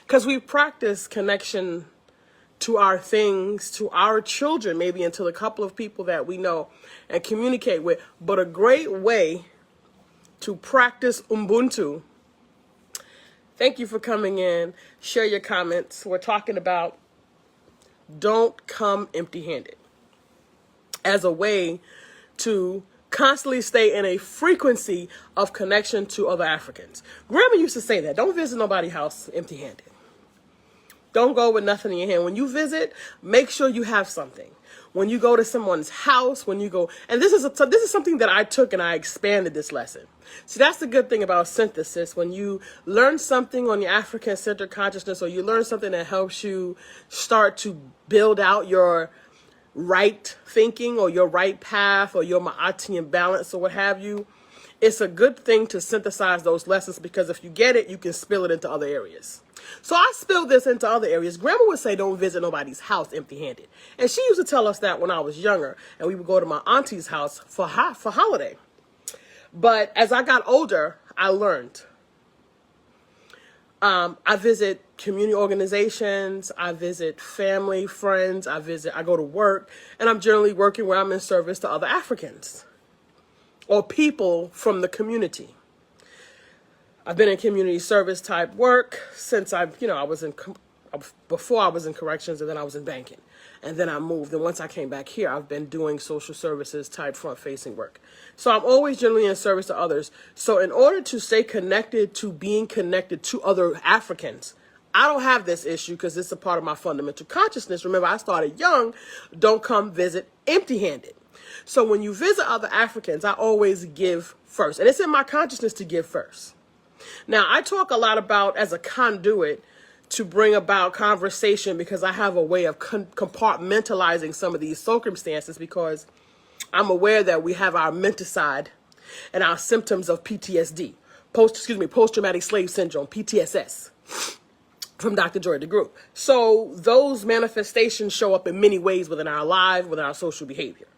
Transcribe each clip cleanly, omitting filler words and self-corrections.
Because we practice connection to our things, to our children, maybe until a couple of people that we know and communicate with. But a great way to practice Ubuntu. Thank you for coming in. Share your comments. We're talking about don't come empty-handed as a way to constantly stay in a frequency of connection to other Africans. Grandma used to say that. Don't visit nobody's house empty-handed. Don't go with nothing in your hand. When you visit, make sure you have something. When you go to someone's house, when you go, and this is something that I took and I expanded this lesson. So that's the good thing about synthesis. When you learn something on your African-centered consciousness, or you learn something that helps you start to build out your right thinking or your right path or your Ma'atian balance or what have you, it's a good thing to synthesize those lessons, because if you get it, you can spill it into other areas. So I spilled this into other areas. Grandma would say, don't visit nobody's house empty-handed. And she used to tell us that when I was younger, and we would go to my auntie's house for holiday. But as I got older, I learned. I visit community organizations, I visit family, friends, I go to work, and I'm generally working where I'm in service to other Africans or people from the community. I've been in community service type work since before I was in corrections, and then I was in banking, and then I moved. And once I came back here, I've been doing social services type front facing work. So I'm always generally in service to others. So in order to stay connected to being connected to other Africans, I don't have this issue because it's a part of my fundamental consciousness. Remember, I started young. Don't come visit empty-handed. So when you visit other Africans, I always give first. And it's in my consciousness to give first. Now, I talk a lot about as a conduit to bring about conversation, because I have a way of compartmentalizing some of these circumstances, because I'm aware that we have our menticide and our symptoms of PTSD, post-traumatic slave syndrome, PTSS, from Dr. Joy DeGroot. So those manifestations show up in many ways within our lives, within our social behavior.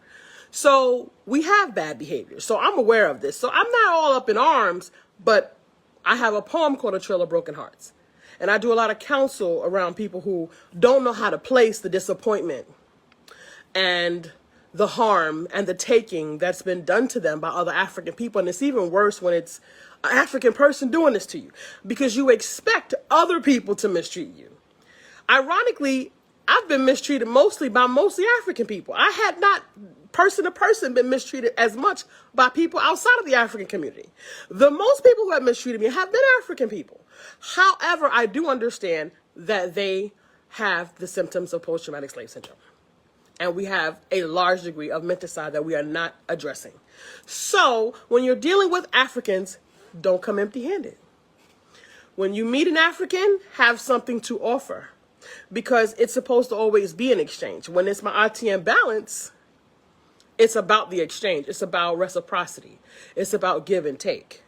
So we have bad behavior. So I'm aware of this. So I'm not all up in arms, but I have a poem called A Trail of Broken Hearts. And I do a lot of counsel around people who don't know how to place the disappointment and the harm and the taking that's been done to them by other African people. And it's even worse when it's an African person doing this to you, because you expect other people to mistreat you. Ironically, I've been mistreated mostly African people. I had not person to person been mistreated as much by people outside of the African community. The most people who have mistreated me have been African people. However, I do understand that they have the symptoms of post-traumatic slave syndrome. And we have a large degree of menticide that we are not addressing. So when you're dealing with Africans, don't come empty-handed. When you meet an African, have something to offer, because it's supposed to always be an exchange. When it's my RTM balance, it's about the exchange. It's about reciprocity. It's about give and take.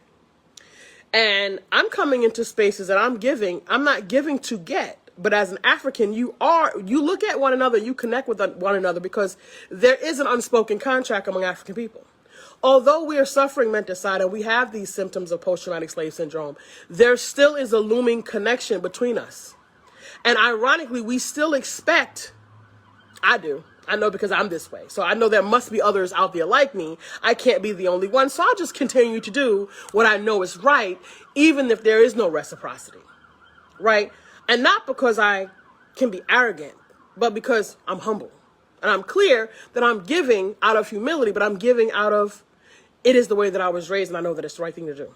And I'm coming into spaces that I'm giving. I'm not giving to get. But as an African, you look at one another, you connect with one another, because there is an unspoken contract among African people. Although we are suffering menticide and we have these symptoms of post-traumatic slave syndrome, there still is a looming connection between us. And ironically, we still expect, I know because I'm this way. So I know there must be others out there like me. I can't be the only one. So I'll just continue to do what I know is right, even if there is no reciprocity, right? And not because I can be arrogant, but because I'm humble. And I'm clear that I'm giving out of humility, but I'm giving out of, it is the way that I was raised, and I know that it's the right thing to do.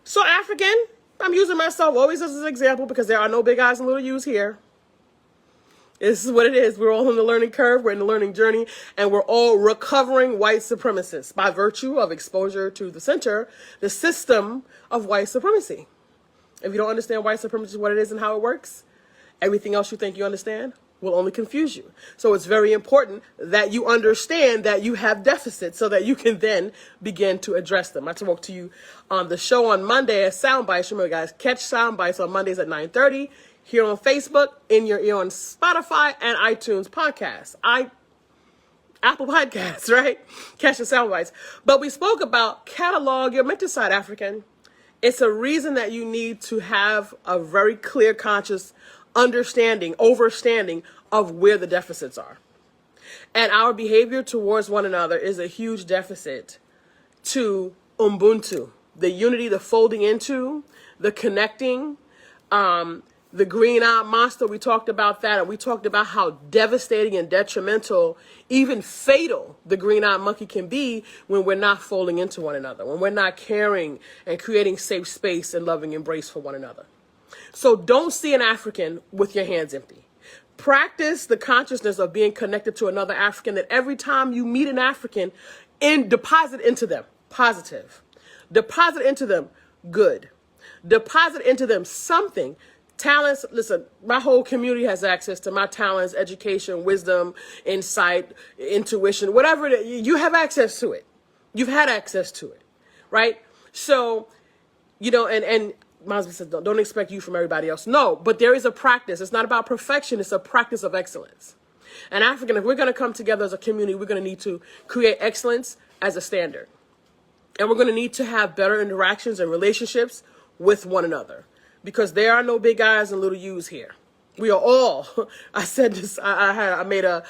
So African, I'm using myself always as an example, because there are no big eyes and little U's here. This is what it is. We're all on the learning curve. We're in the learning journey, and we're all recovering white supremacists by virtue of exposure to the center, the system of white supremacy. If you don't understand white supremacy, what it is and how it works, everything else you think you understand will only confuse you. So it's very important that you understand that you have deficits so that you can then begin to address them. I spoke to you on the show on Monday as Sound Bites. Remember, guys, catch Sound Bites on Mondays at 9:30 here on Facebook, in your ear on Spotify and iTunes podcasts. Apple Podcasts, right? Catch the Sound Bites. But we spoke about catalog your menticide, African. It's a reason that you need to have a very clear, conscious overstanding of where the deficits are. And our behavior towards one another is a huge deficit to Ubuntu, the unity, the folding into, the connecting, the green-eyed monster. We talked about that, and we talked about how devastating and detrimental, even fatal, the green-eyed monkey can be when we're not folding into one another, when we're not caring and creating safe space and loving embrace for one another. So don't see an African with your hands empty. Practice the consciousness of being connected to another African, that every time you meet an African, deposit into them positive. Deposit into them good. Deposit into them something. Talents, listen, my whole community has access to my talents, education, wisdom, insight, intuition, whatever it is, you have access to it. You've had access to it, right? So, and my husband said, don't expect you from everybody else. No, but there is a practice. It's not about perfection. It's a practice of excellence. And African, if we're going to come together as a community, we're going to need to create excellence as a standard. And we're going to need to have better interactions and relationships with one another, because there are no big I's and little U's here. We are all, I said this, I made a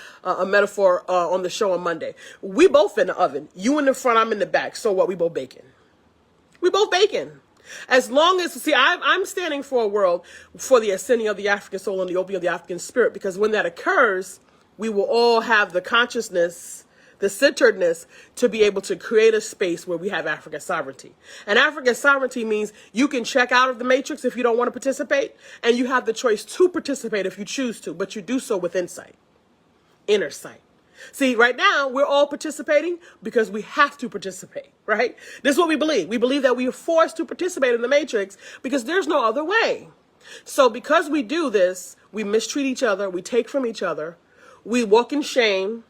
metaphor on the show on Monday. We both in the oven. You in the front, I'm in the back. So what? We both baking. We both baking. As long as, see, I'm standing for a world for the ascending of the African soul and the opening of the African spirit, because when that occurs, we will all have the consciousness, the centeredness to be able to create a space where we have African sovereignty. And African sovereignty means you can check out of the matrix if you don't want to participate, and you have the choice to participate if you choose to, but you do so with insight, inner sight. See, right now, we're all participating because we have to participate, right? This is what we believe. We believe that we are forced to participate in the matrix because there's no other way. So because we do this, we mistreat each other, we take from each other, we walk in shame,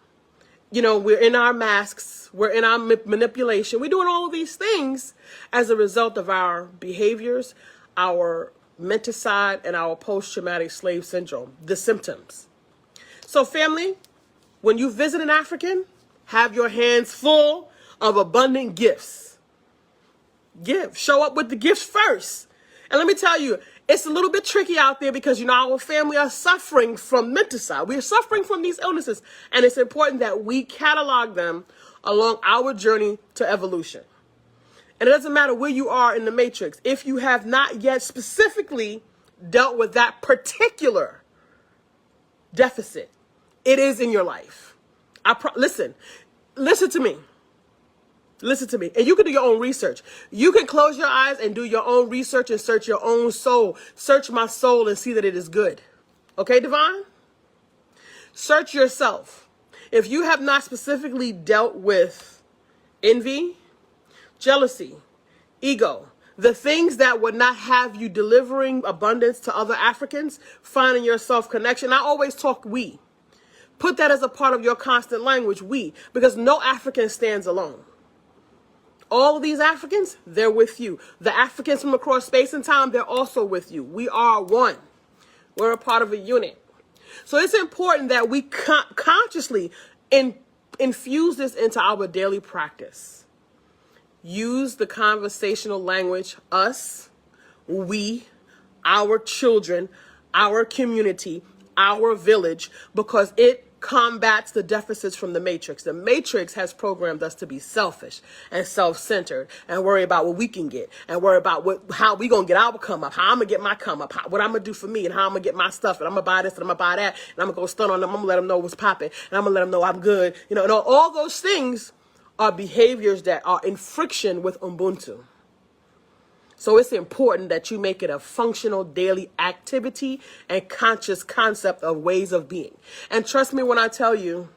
we're in our masks, we're in our manipulation. We're doing all of these things as a result of our behaviors, our menticide, and our post-traumatic slave syndrome, the symptoms. So family, when you visit an African, have your hands full of abundant gifts. Give. Show up with the gifts first. And let me tell you, it's a little bit tricky out there because, our family are suffering from menticide. We are suffering from these illnesses. And it's important that we catalog them along our journey to evolution. And it doesn't matter where you are in the matrix. If you have not yet specifically dealt with that particular deficit, it is in your life. Listen to me. Listen to me. And you can do your own research. You can close your eyes and do your own research and search your own soul. Search my soul and see that it is good. Okay, Divine? Search yourself. If you have not specifically dealt with envy, jealousy, ego, the things that would not have you delivering abundance to other Africans, finding your self-connection. I always talk we. Put that as a part of your constant language, we, because no African stands alone. All of these Africans, they're with you. The Africans from across space and time, they're also with you. We are one. We're a part of a unit. So it's important that we consciously infuse this into our daily practice. Use the conversational language, us, we, our children, our community, our village, because it combats the deficits from the matrix. The matrix has programmed us to be selfish and self-centered and worry about what we can get and worry about how we gonna get our come up, how I'm gonna get my come up, what I'm gonna do for me and how I'm gonna get my stuff, and I'm gonna buy this and I'm gonna buy that, and I'm gonna go stun on them, I'm gonna let them know what's popping, and I'm gonna let them know I'm good. And all those things are behaviors that are in friction with Ubuntu. So it's important that you make it a functional daily activity and conscious concept of ways of being. And trust me when I tell you,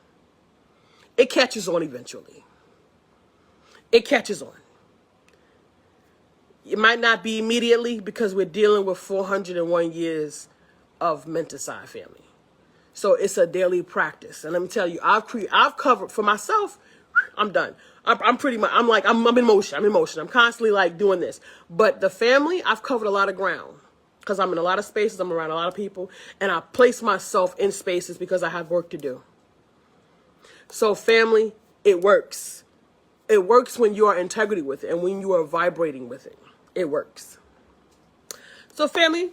it catches on eventually. It catches on. It might not be immediately because we're dealing with 401 years of menticide family. So it's a daily practice. And let me tell you, I've covered for myself. I'm done. I'm pretty much, I'm in motion. I'm constantly doing this. But the family, I've covered a lot of ground because I'm in a lot of spaces. I'm around a lot of people, and I place myself in spaces because I have work to do. So family, it works. It works when you are integrity with it and when you are vibrating with it. It works. So family,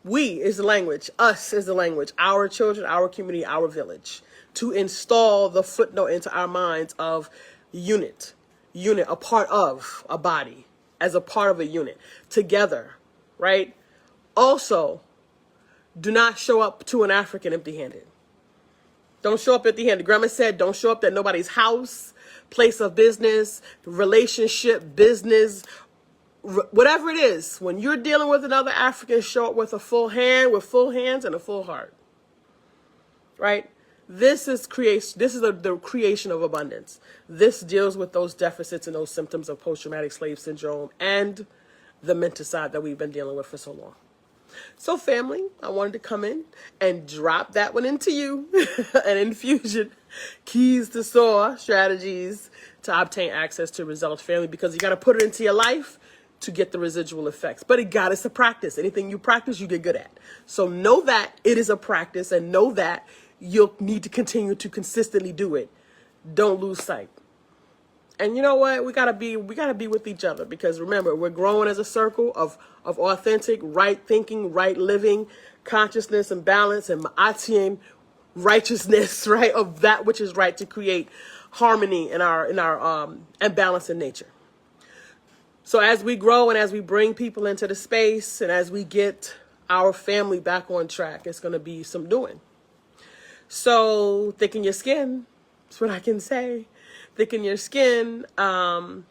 we is the language, us is the language, our children, our community, our village, to install the footnote into our minds of unit, a part of a body, as a part of a unit, together, right? Also, do not show up to an African empty-handed. Don't show up empty-handed. Grandma said, don't show up at nobody's house, place of business, relationship, business, whatever it is. When you're dealing with another African, show up with a full hand, with full hands and a full heart. Right? This is the creation of abundance. This deals with those deficits and those symptoms of post-traumatic slave syndrome and the menticide that we've been dealing with for so long. So family, I wanted to come in and drop that one into you. An infusion, keys to soar, strategies to obtain access to results, family, because you got to put it into your life to get the residual effects. But it's a practice. Anything you practice, you get good at. So know that it is a practice, and know that you'll need to continue to consistently do it. Don't lose sight. And you know what? We gotta be with each other, because remember, we're growing as a circle of authentic, right thinking, right living, consciousness and balance, and ma'atian righteousness, right, of that which is right, to create harmony in our and balance in nature. So as we grow and as we bring people into the space and as we get our family back on track, it's gonna be some doing. So thicken your skin. That's what I can say. Thicken your skin, and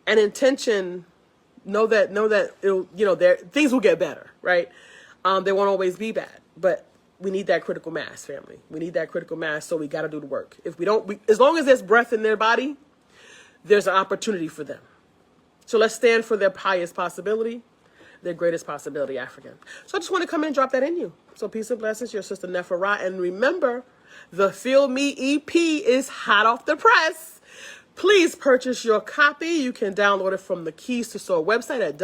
intention. Know that it'll, things will get better, right? They won't always be bad, but we need that critical mass, family. We need that critical mass, so we got to do the work. If we don't, as long as there's breath in their body, there's an opportunity for them. So let's stand for their highest possibility, their greatest possibility, African. So I just want to come in and drop that in you. So peace and blessings, your sister Nephara, and remember, the Feel Me EP is hot off the press. Please purchase your copy. You can download it from the Keys to Soar website at